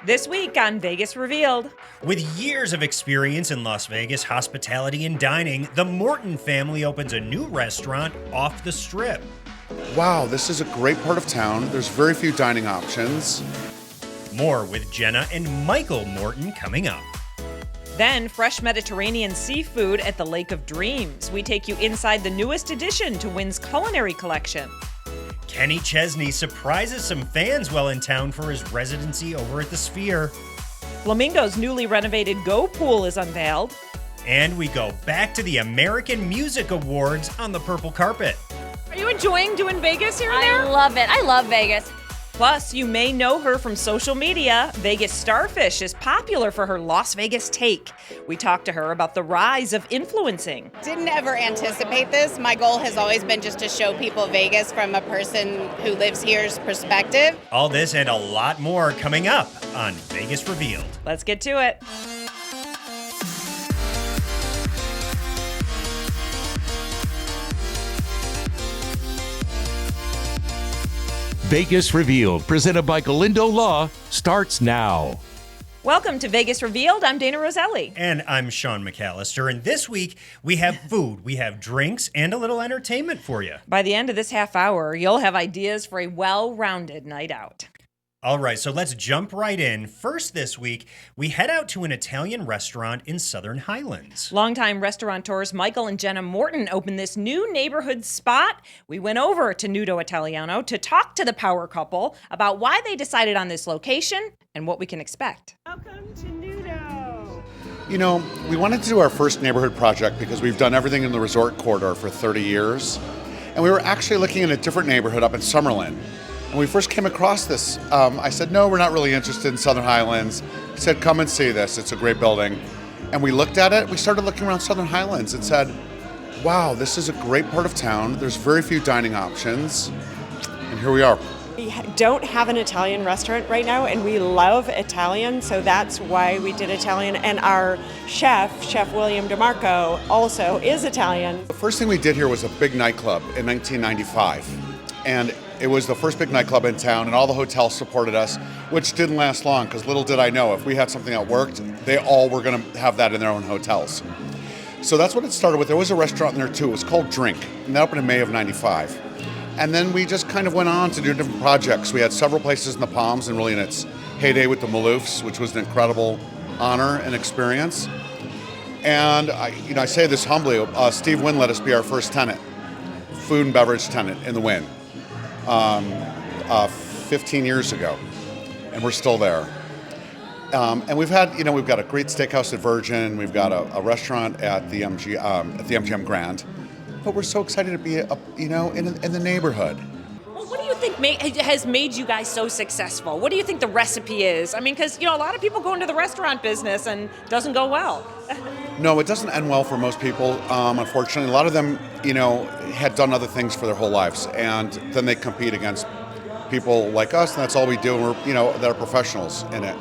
This week on Vegas Revealed. With years of experience in Las Vegas hospitality and dining, the Morton family opens a new restaurant off the Strip. Wow, this is a great part of town. There's very few dining options. More with Jenna and Michael Morton coming up. Then, fresh Mediterranean seafood at the Lake of Dreams. We take you inside the newest addition to Wynn's culinary collection. Kenny Chesney surprises some fans while in town for his residency over at the Sphere. Flamingo's newly renovated Go Pool is unveiled. And we go back to the American Music Awards on the purple carpet. Are you enjoying doing Vegas here and there? I love it. I love Vegas. Plus, you may know her from social media. Vegas Starfish is popular for her Las Vegas take. We talked to her about the rise of influencing. Didn't ever anticipate this. My goal has always been just to show people Vegas from a person who lives here's perspective. All this and a lot more coming up on Vegas Revealed. Let's get to it. Vegas Revealed, presented by Galindo Law, starts now. Welcome to Vegas Revealed. I'm Dana Roselli. And I'm Sean McAllister. And this week, we have food, we have drinks, and a little entertainment for you. By the end of this half hour, you'll have ideas for a well-rounded night out. All right, so let's jump right in. First this week, we head out to an Italian restaurant in Southern Highlands. Longtime restaurateurs Michael and Jenna Morton opened this new neighborhood spot. We went over to Nudo Italiano to talk to the power couple about why they decided on this location and what we can expect. Welcome to Nudo. You know, we wanted to do our first neighborhood project because we've done everything in the resort corridor for 30 years. And we were actually looking at a different neighborhood up in Summerlin. When we first came across this, I said, no, we're not really interested in Southern Highlands. He said, come and see this. It's a great building. And we looked at it. We started looking around Southern Highlands and said, wow, this is a great part of town. There's very few dining options. And here we are. We don't have an Italian restaurant right now, and we love Italian, so that's why we did Italian. And our Chef William DeMarco, also is Italian. The first thing we did here was a big nightclub in 1995. And it was the first big nightclub in town, and all the hotels supported us, which didn't last long, because little did I know, if we had something that worked, they all were going to have that in their own hotels. So that's what it started with. There was a restaurant in there too. It was called Drink, and that opened in May of 95. And then we just kind of went on to do different projects. We had several places in the Palms, and really in its heyday with the Maloofs, which was an incredible honor and experience. And I say this humbly, Steve Wynn let us be our first tenant, food and beverage tenant in the Wynn. 15 years ago, and we're still there. And we've had, we've got a great steakhouse at Virgin. We've got a restaurant at the MGM Grand. But we're so excited to be, in the neighborhood. Well, what do you think has made you guys so successful? What do you think the recipe is? I mean, because, a lot of people go into the restaurant business and it doesn't go well. No, it doesn't end well for most people, unfortunately. A lot of them, had done other things for their whole lives, and then they compete against people like us, and that's all we do, and we're, that are professionals in it.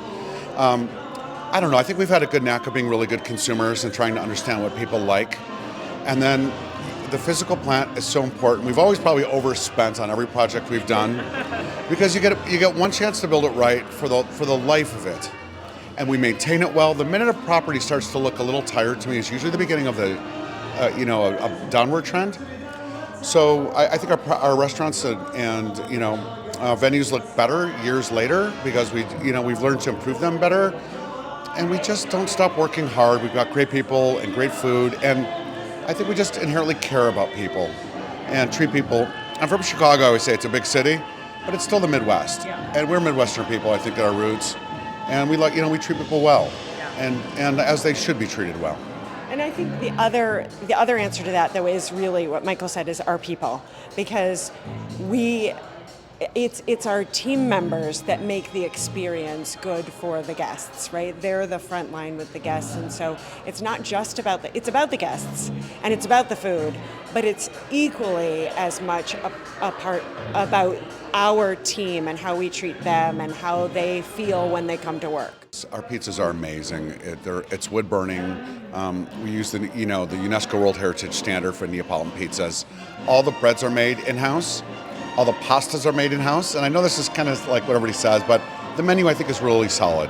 I don't know, I think we've had a good knack of being really good consumers and trying to understand what people like. And then the physical plant is so important. We've always probably overspent on every project we've done, because you get one chance to build it right for the life of it. And we maintain it well. The minute a property starts to look a little tired to me is usually the beginning of a downward trend. So I think our restaurants and venues look better years later because we've learned to improve them better, and we just don't stop working hard. We've got great people and great food, and I think we just inherently care about people and treat people. I'm from Chicago. I always say it's a big city, but it's still the Midwest, and we're Midwestern people, I think, at our roots. And we we treat people well, and as they should be treated well. And I think the other answer to that, though, is really what Michael said, is our people, because it's our team members that make the experience good for the guests, right? They're the front line with the guests, and so it's not just about it's about the guests and it's about the food, but it's equally as much a part about our team and how we treat them and how they feel when they come to work. Our pizzas are amazing. It's wood burning. We use the UNESCO World Heritage Standard for Neapolitan pizzas. All the breads are made in-house. All the pastas are made in-house. And I know this is kind of like what everybody says, but the menu I think is really solid.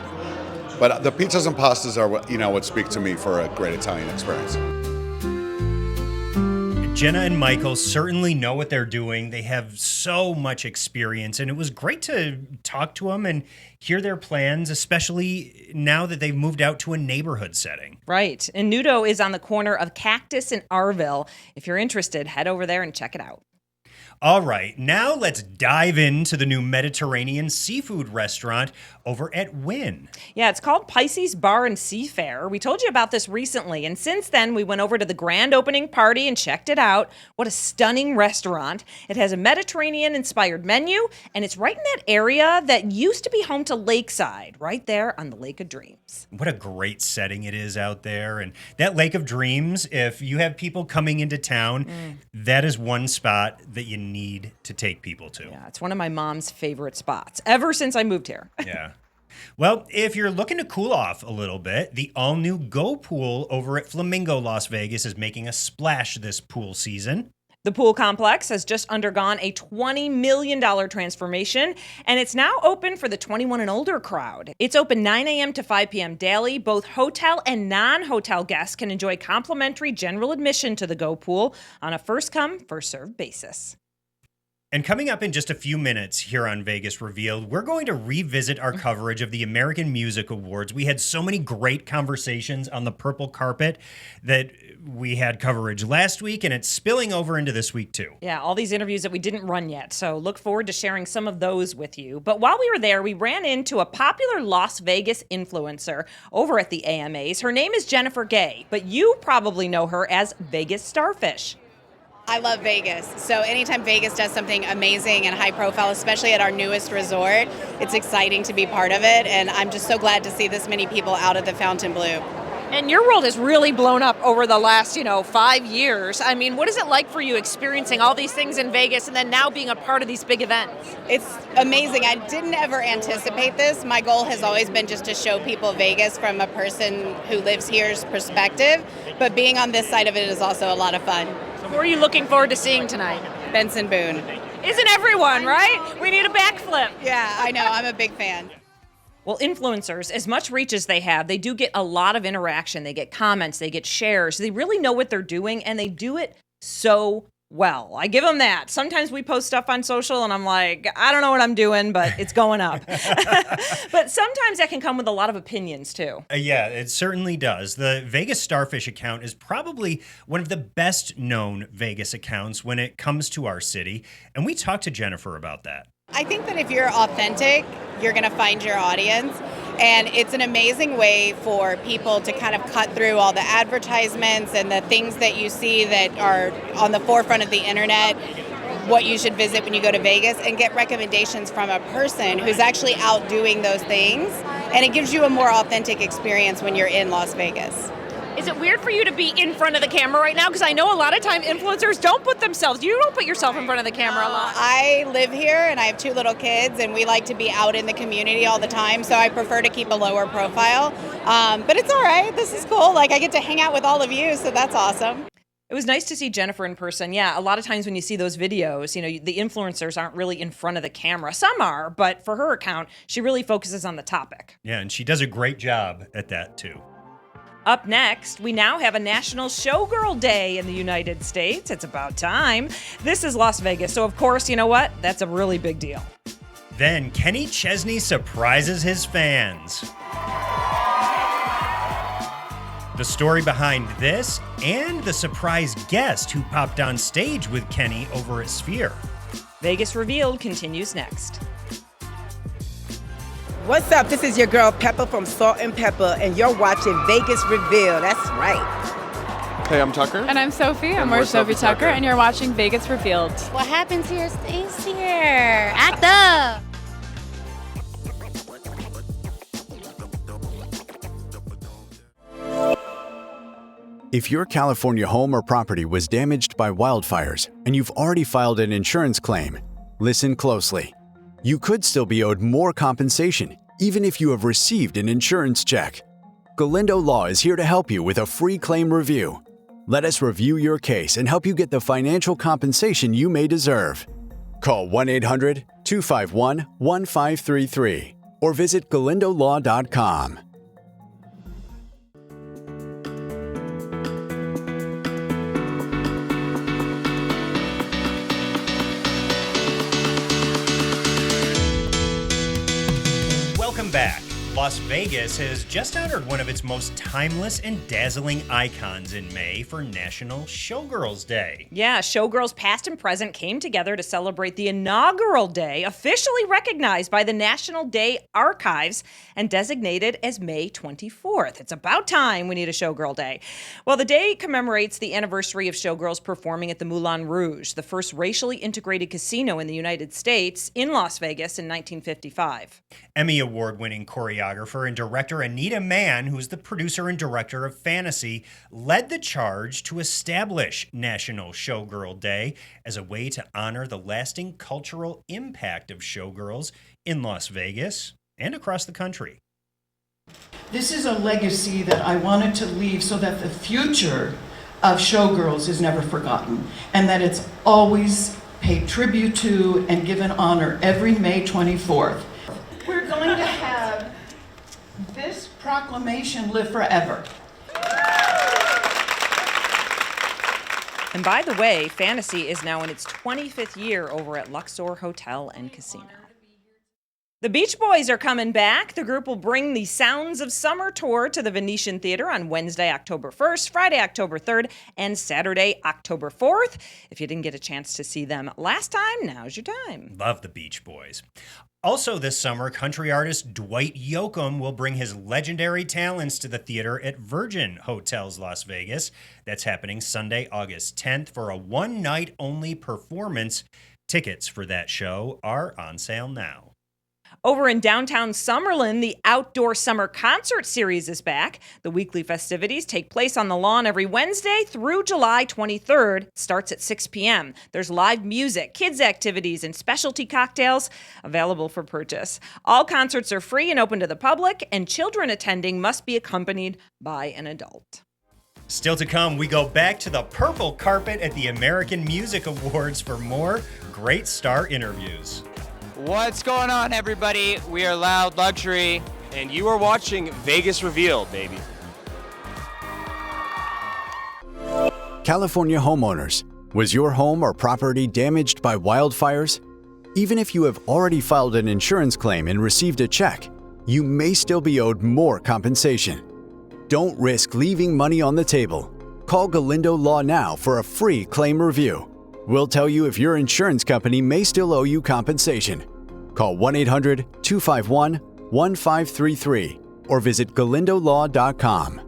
But the pizzas and pastas are what speak to me for a great Italian experience. Jenna and Michael certainly know what they're doing. They have so much experience, and it was great to talk to them and hear their plans, especially now that they've moved out to a neighborhood setting. Right. And Nudo is on the corner of Cactus and Arville. If you're interested, head over there and check it out. All right, now let's dive into the new Mediterranean seafood restaurant over at Wynn. Yeah, it's called Pisces Bar Seafare. We told you about this recently, and since then we went over to the grand opening party and checked it out. What a stunning restaurant. It has a Mediterranean-inspired menu, and it's right in that area that used to be home to Lakeside, right there on the Lake of Dreams. What a great setting it is out there. And that Lake of Dreams, if you have people coming into town, that is one spot that you need to take people to. Yeah, it's one of my mom's favorite spots ever since I moved here. Yeah. Well, if you're looking to cool off a little bit, the all-new Go Pool over at Flamingo Las Vegas is making a splash this pool season. The pool complex has just undergone a $20 million transformation, and it's now open for the 21 and older crowd. It's open 9 a.m. to 5 p.m. daily. Both hotel and non-hotel guests can enjoy complimentary general admission to the Go Pool on a first-come, first-served basis. And coming up in just a few minutes here on Vegas Revealed, we're going to revisit our coverage of the American Music Awards. We had so many great conversations on the purple carpet that we had coverage last week, and it's spilling over into this week too. Yeah, all these interviews that we didn't run yet, so look forward to sharing some of those with you. But while we were there, we ran into a popular Las Vegas influencer over at the AMAs. Her name is Jennifer Gay, but you probably know her as Vegas Starfish. I love Vegas. So anytime Vegas does something amazing and high profile, especially at our newest resort, it's exciting to be part of it. And I'm just so glad to see this many people out at the Fontainebleau. And your world has really blown up over the last, 5 years. I mean, what is it like for you experiencing all these things in Vegas and then now being a part of these big events? It's amazing. I didn't ever anticipate this. My goal has always been just to show people Vegas from a person who lives here's perspective. But being on this side of it is also a lot of fun. Who are you looking forward to seeing tonight? Benson Boone. Isn't everyone, right? We need a backflip. Yeah, I know. I'm a big fan. Well, influencers, as much reach as they have, they do get a lot of interaction. They get comments, they get shares. They really know what they're doing, and they do it so well. I give them that. Sometimes we post stuff on social, and I'm like, I don't know what I'm doing, but it's going up. But sometimes that can come with a lot of opinions, too. Yeah, it certainly does. The Vegas Starfish account is probably one of the best-known Vegas accounts when it comes to our city, and we talked to Jennifer about that. I think that if you're authentic, you're going to find your audience. And it's an amazing way for people to kind of cut through all the advertisements and the things that you see that are on the forefront of the internet, what you should visit when you go to Vegas, and get recommendations from a person who's actually out doing those things. And it gives you a more authentic experience when you're in Las Vegas. Is it weird for you to be in front of the camera right now? Because I know a lot of time influencers don't put themselves, you don't put yourself in front of the camera a lot. I live here and I have 2 little kids and we like to be out in the community all the time, so I prefer to keep a lower profile. But it's all right, this is cool. Like, I get to hang out with all of you, so that's awesome. It was nice to see Jennifer in person. Yeah, a lot of times when you see those videos, the influencers aren't really in front of the camera. Some are, but for her account, she really focuses on the topic. Yeah, and she does a great job at that too. Up next, we now have a National Showgirl Day in the United States. It's about time. This is Las Vegas, so of course, you know what? That's a really big deal. Then Kenny Chesney surprises his fans. The story behind this and the surprise guest who popped on stage with Kenny over at Sphere. Vegas Revealed continues next. What's up? This is your girl Pepper from Salt and Pepper, and you're watching Vegas Revealed. That's right. Hey, I'm Tucker. And I'm Sophie. And we're Sophie Tucker, and you're watching Vegas Revealed. What happens here stays here. Act up! If your California home or property was damaged by wildfires and you've already filed an insurance claim, listen closely. You could still be owed more compensation, even if you have received an insurance check. Galindo Law is here to help you with a free claim review. Let us review your case and help you get the financial compensation you may deserve. Call 1-800-251-1533 or visit galindolaw.com. Welcome back. Las Vegas has just honored one of its most timeless and dazzling icons in May for National Showgirls Day. Yeah, showgirls past and present came together to celebrate the inaugural day, officially recognized by the National Day Archives and designated as May 24th. It's about time we need a Showgirl Day. Well, the day commemorates the anniversary of showgirls performing at the Moulin Rouge, the first racially integrated casino in the United States, in Las Vegas in 1955. Emmy Award-winning choreographer and director Anita Mann, who's the producer and director of Fantasy, led the charge to establish National Showgirl Day as a way to honor the lasting cultural impact of showgirls in Las Vegas and across the country. This is a legacy that I wanted to leave so that the future of showgirls is never forgotten and that it's always paid tribute to and given honor every May 24th. We're going to have this proclamation live forever. And by the way, Fantasy is now in its 25th year over at Luxor Hotel and Casino. The Beach Boys are coming back. The group will bring the Sounds of Summer tour to the Venetian Theater on Wednesday, October 1st, Friday, October 3rd, and Saturday, October 4th. If you didn't get a chance to see them last time, now's your time. Love the Beach Boys. Also this summer, country artist Dwight Yoakam will bring his legendary talents to the theater at Virgin Hotels Las Vegas. That's happening Sunday, August 10th for a one-night-only performance. Tickets for that show are on sale now. Over in downtown Summerlin, the Outdoor Summer Concert Series is back. The weekly festivities take place on the lawn every Wednesday through July 23rd. It starts at 6 p.m. There's live music, kids' activities, and specialty cocktails available for purchase. All concerts are free and open to the public, and children attending must be accompanied by an adult. Still to come, we go back to the purple carpet at the American Music Awards for more great star interviews. What's going on, everybody? We are Loud Luxury, and you are watching Vegas Revealed, baby. California homeowners, was your home or property damaged by wildfires? Even if you have already filed an insurance claim and received a check, you may still be owed more compensation. Don't risk leaving money on the table. Call Galindo Law now for a free claim review. We'll tell you if your insurance company may still owe you compensation. Call 1-800-251-1533 or visit galindolaw.com.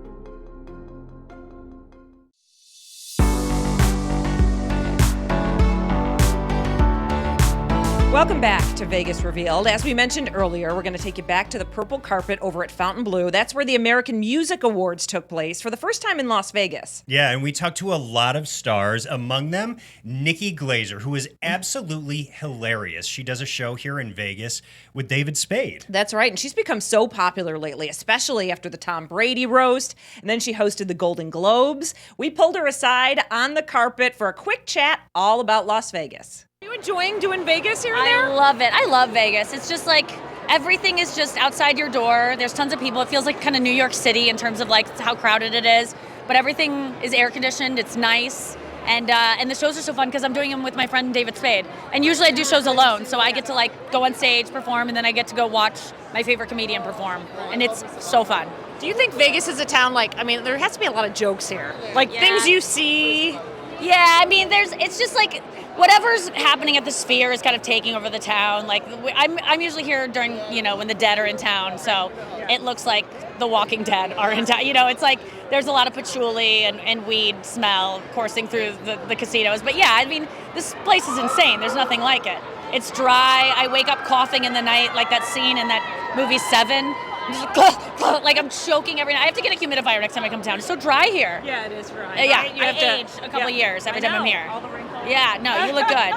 Welcome back to Vegas Revealed. As we mentioned earlier, we're going to take you back to the purple carpet over at Fontainebleau. That's where the American Music Awards took place for the first time in Las Vegas. Yeah, and we talked to a lot of stars, among them Nikki Glazer, who is absolutely hilarious. She does a show here in Vegas with David Spade. That's right, and she's become so popular lately, especially after the Tom Brady roast, and then she hosted the Golden Globes. We pulled her aside on the carpet for a quick chat all about Las Vegas. Are you enjoying doing Vegas here and there? I love it. I love Vegas. It's just like everything is just outside your door. There's tons of people. It feels like kind of New York City in terms of like how crowded it is. But everything is air conditioned. It's nice. And the shows are so fun because I'm doing them with my friend David Spade. And usually I do shows alone. So I get to like go on stage, perform, and then I get to go watch my favorite comedian perform. And it's so fun. Do you think Vegas is a town there has to be a lot of jokes here? Like things you see? Yeah, I mean, it's just like whatever's happening at the Sphere is kind of taking over the town. Like I'm usually here during, when the dead are in town. So it looks like the Walking Dead are in town. It's like there's a lot of patchouli and weed smell coursing through the casinos. But yeah, I mean, this place is insane. There's nothing like it. It's dry. I wake up coughing in the night, like that scene in that movie Seven. I'm just like I'm choking every night. I have to get a humidifier next time I come down. It's so dry here. Yeah, it is dry. Yeah, I age a couple years every time I'm here. All the wrinkles. Yeah, no, you look good.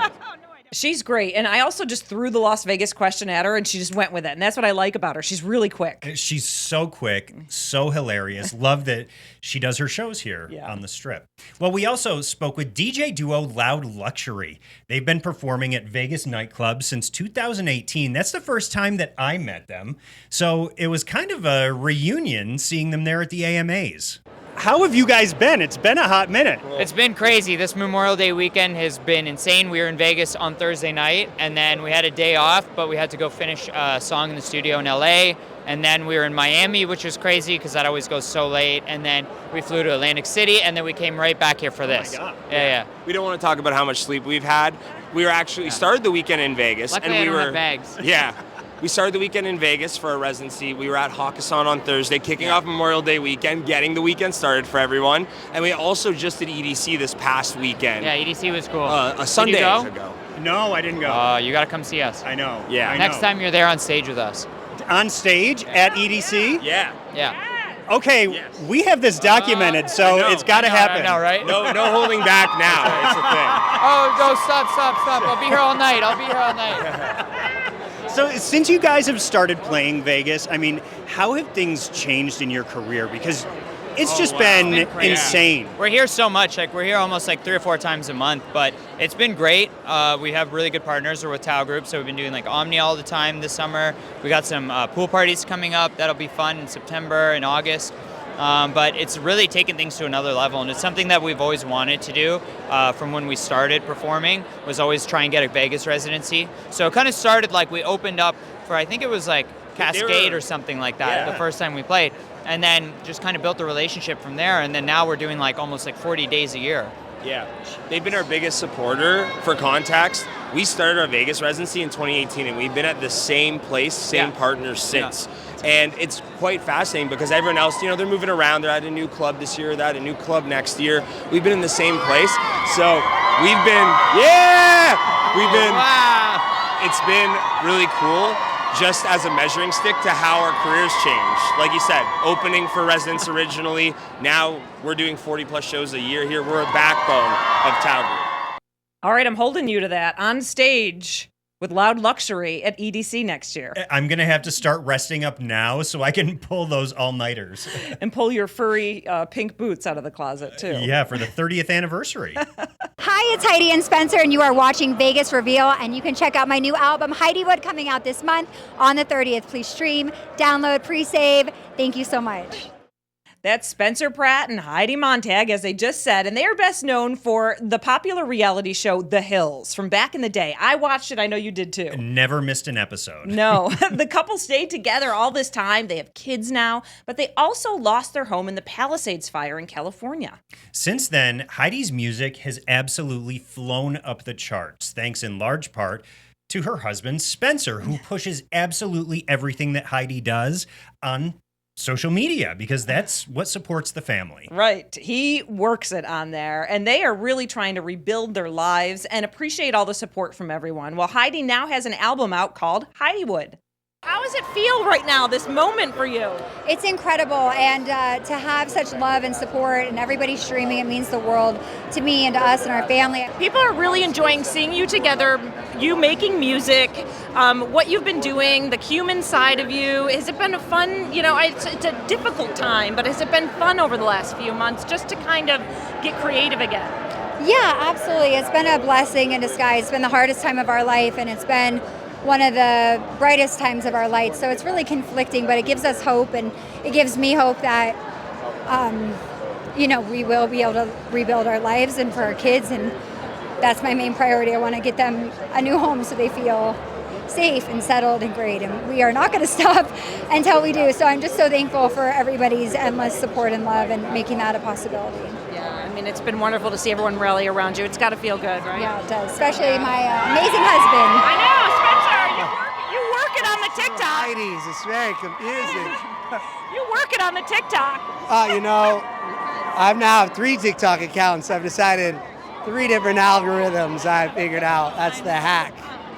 She's great. And I also just threw the Las Vegas question at her and she just went with it. And that's what I like about her. She's really quick. She's so quick, so hilarious. Love that she does her shows here on the Strip. Well, we also spoke with DJ duo Loud Luxury. They've been performing at Vegas nightclubs since 2018. That's the first time that I met them. So it was kind of a reunion seeing them there at the AMAs. How have you guys been? It's been a hot minute. It's been crazy. This Memorial Day weekend has been insane. We were in Vegas on Thursday night, and then we had a day off, but we had to go finish a song in the studio in LA. And then we were in Miami, which was crazy because that always goes so late. And then we flew to Atlantic City, and then we came right back here for this. Oh my God. Yeah. We don't want to talk about how much sleep we've had. We were actually started the weekend in Vegas, Luckily, and I we don't were have bags. Yeah. We started the weekend in Vegas for a residency. We were at Hakkasan on Thursday, kicking off Memorial Day weekend, getting the weekend started for everyone. And we also just did EDC this past weekend. Yeah, EDC was cool. A Sunday Did you go? ago. No, I didn't go. You got to come see us. I know. Yeah. I Next know. time you're there on stage with us. On stage at EDC? Yeah. Okay, we have this documented, so it's got to happen. I know, right? No holding back now. It's a thing. Oh, no, stop. I'll be here all night. So since you guys have started playing Vegas, I mean, how have things changed in your career? Because it's just been insane. We're here so much. Like, we're here almost like 3 or 4 times a month, but it's been great. We have really good partners. We're with Tao Group, so we've been doing like Omni all the time this summer. We got some pool parties coming up. That'll be fun in September and August. But it's really taken things to another level, and it's something that we've always wanted to do from when we started performing, was always try and get a Vegas residency. So it kind of started like we opened up for, I think it was like Cascade or something like that the first time we played, and then just kind of built a relationship from there, and then now we're doing like almost like 40 days a year. Yeah, they've been our biggest supporter. For context, we started our Vegas residency in 2018, and we've been at the same place, same partners since. And it's quite fascinating because everyone else, they're moving around. They're at a new club this year, they're at a new club next year. We've been in the same place. So we've been, it's been really cool just as a measuring stick to how our careers changed. Like you said, opening for residents originally. Now we're doing 40 plus shows a year here. We're a backbone of Tao Group. All right, I'm holding you to that. On stage with Loud Luxury at EDC next year. I'm going to have to start resting up now so I can pull those all-nighters. And pull your furry pink boots out of the closet, too. Yeah, for the 30th anniversary. Hi, it's Heidi and Spencer, and you are watching Vegas Reveal, and you can check out my new album, Heidiwood, coming out this month on the 30th. Please stream, download, pre-save. Thank you so much. That's Spencer Pratt and Heidi Montag, as they just said, and they are best known for the popular reality show The Hills from back in the day. I watched it. I know you did too. Never missed an episode. No. The couple stayed together all this time. They have kids now, but they also lost their home in the Palisades fire in California. Since then, Heidi's music has absolutely flown up the charts, thanks in large part to her husband, Spencer, who pushes absolutely everything that Heidi does on social media, because that's what supports the family. Right. He works it on there, and they are really trying to rebuild their lives and appreciate all the support from everyone. Well, Heidi now has an album out called Heidiwood. How does it feel right now, this moment for you? It's incredible, and to have such love and support and everybody streaming, it means the world to me and to us and our family. People are really enjoying seeing you together, you making music, what you've been doing, the human side of you. Has it been a fun, it's a difficult time, but has it been fun over the last few months just to kind of get creative again? Yeah, absolutely. It's been a blessing in disguise. It's been the hardest time of our life, and it's been one of the brightest times of our life. So it's really conflicting, but it gives us hope, and it gives me hope that, we will be able to rebuild our lives and for our kids, and that's my main priority. I want to get them a new home so they feel safe and settled and great, and we are not going to stop until we do. So I'm just so thankful for everybody's endless support and love and making that a possibility. Yeah, I mean, it's been wonderful to see everyone rally around you. It's got to feel good, right? Yeah, it does, especially my amazing husband. I know, Spencer, you work it on the TikTok. Ladies, it's very confusing. You work it on the TikTok. I now have 3 TikTok accounts. I've decided 3 different algorithms I figured out. That's the hack.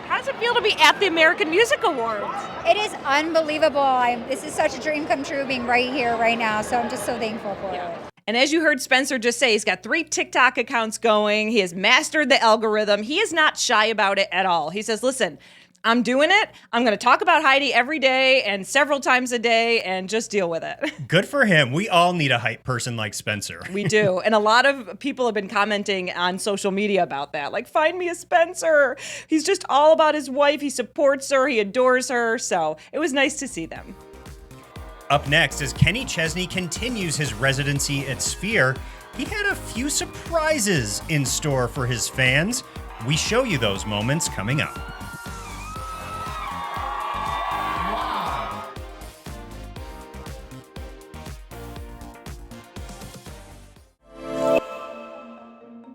How does it feel to be at the American Music Awards? It is unbelievable. This is such a dream come true being right here, right now. So I'm just so thankful for it. And as you heard Spencer just say, he's got 3 TikTok accounts going. He has mastered the algorithm. He is not shy about it at all. He says, listen, I'm doing it. I'm going to talk about Heidi every day and several times a day and just deal with it. Good for him. We all need a hype person like Spencer. We do. And a lot of people have been commenting on social media about that. Like, find me a Spencer. He's just all about his wife. He supports her. He adores her. So it was nice to see them. Up next, as Kenny Chesney continues his residency at Sphere, he had a few surprises in store for his fans. We show you those moments coming up.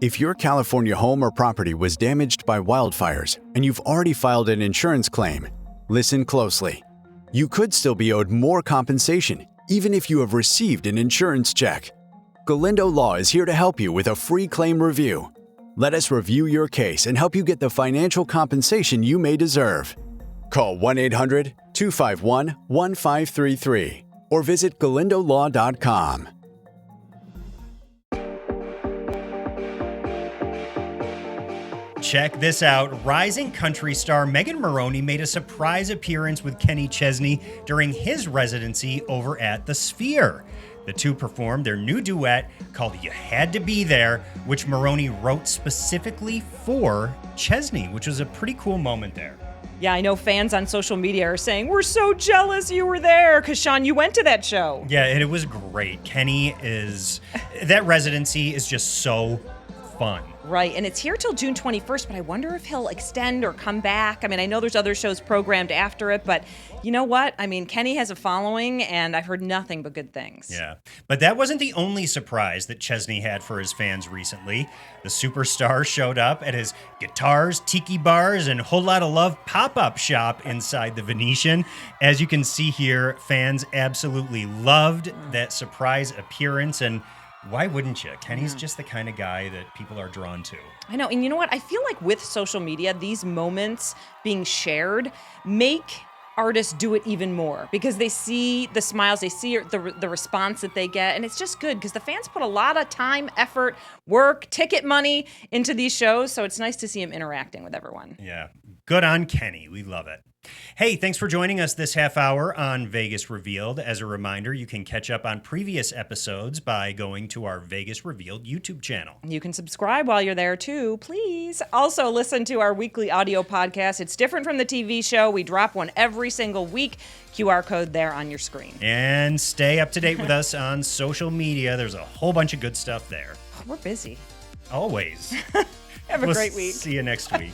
If your California home or property was damaged by wildfires and you've already filed an insurance claim, listen closely. You could still be owed more compensation, even if you have received an insurance check. Galindo Law is here to help you with a free claim review. Let us review your case and help you get the financial compensation you may deserve. Call 1-800-251-1533 or visit galindolaw.com. Check this out. Rising country star Megan Moroney made a surprise appearance with Kenny Chesney during his residency over at the Sphere. The two performed their new duet called You Had to Be There, which Moroney wrote specifically for Chesney, which was a pretty cool moment there. Yeah, I know fans on social media are saying, we're so jealous you were there, because Sean, you went to that show. Yeah, and it was great. That residency is just so fun. Right, and it's here till June 21st, but I wonder if he'll extend or come back. I mean, I know there's other shows programmed after it, but you know what? I mean, Kenny has a following, and I've heard nothing but good things. Yeah, but that wasn't the only surprise that Chesney had for his fans recently. The superstar showed up at his guitars, tiki bars, and whole lot of love pop-up shop inside the Venetian. As you can see here, fans absolutely loved that surprise appearance, and why wouldn't you? Kenny's just the kind of guy that people are drawn to. I know, and you know what? I feel like with social media, these moments being shared make artists do it even more because they see the smiles, they see the response that they get, and it's just good because the fans put a lot of time, effort, work, ticket money into these shows, so it's nice to see him interacting with everyone. Yeah, good on Kenny. We love it. Hey, thanks for joining us this half hour on Vegas Revealed. As a reminder, you can catch up on previous episodes by going to our Vegas Revealed YouTube channel. You can subscribe while you're there too, please. Also, listen to our weekly audio podcast. It's different from the TV show. We drop one every single week. QR code there on your screen. And stay up to date with us on social media. There's a whole bunch of good stuff there. We're busy. Always. Have a great week. See you next week.